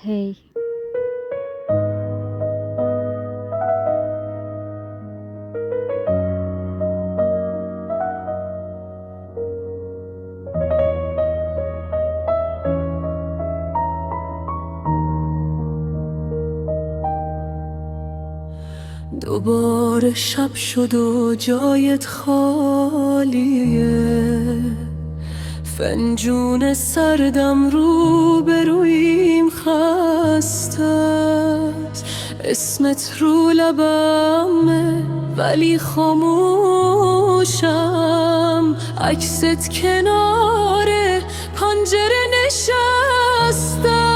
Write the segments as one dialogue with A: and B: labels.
A: هی.
B: دوباره شب شد و جایت خالیه، فنجون سردم رو برویم خسته است. اسمت رو لبمه ولی خاموشم، عکست کنار پنجره نشسته.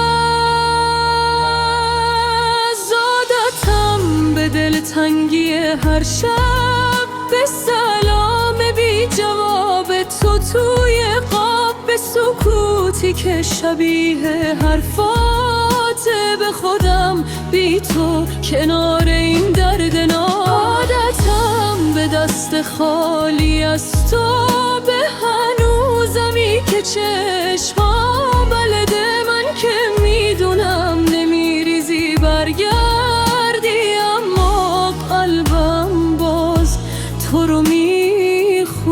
B: زادتم به دلتنگی هر شب، به سلام بی جواب تو توی قاب، به سکوتی که شبیه حرفاته، به خودم بی تو کنار این درد عادتم به دست خالی از تو، به هنوزمی که چشمام بلده من که میدونم نمیریزی برگردی، اما قلبم باز تو رو میخونه.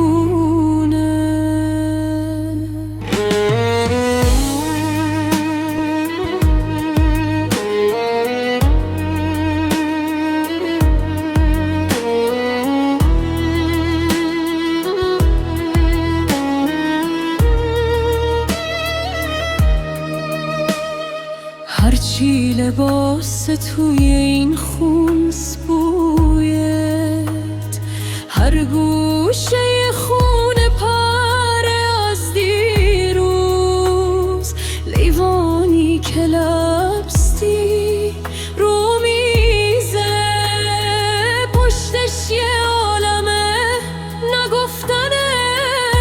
B: هرچی لباس توی این خون سبویت، هر گوشه خون پره از دیروز، لیوانی که لبستی رو میزه، پشتش یه عالمه نگفتن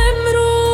B: امروز.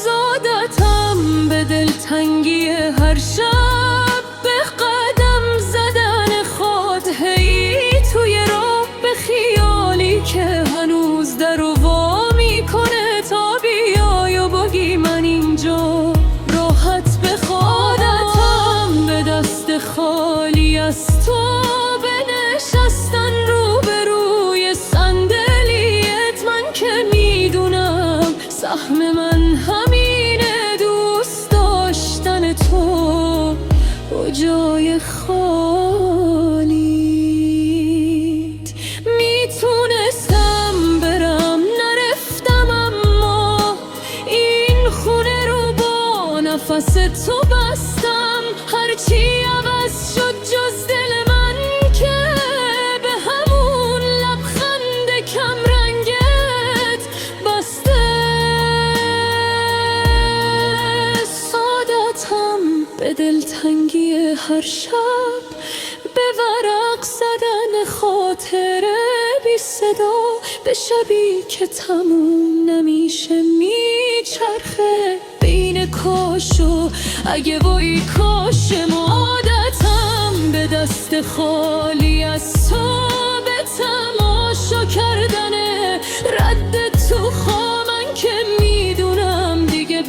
B: عادتم به دلتنگی هر شب، به قدم زدن خود هی توی راه، به خیالی که هنوز در و وا میکنه تا بیای و بگی من اینجا راحت بخوابم. به دست خالی از تو، به نشستن روبروی صندلیت، من که میدونم سهم من همینه، دوست داشتن تو با جای خالیت. میتونستم برم نرفتم، اما این خونه رو با نفس تو بستم. هرچی عوض شد جز دل من که به همون لبخند کم رنگت بسته. سعادتم به دلتنگی هر شب، به ورق زدن خاطره بی صدا، به شبی که تموم نمیشه میچرخه بین کاش و اگه وای کاشم. عادتم به دست خالی از تو، به تماشا کردن رد تو خواه، من که میدونم دیگه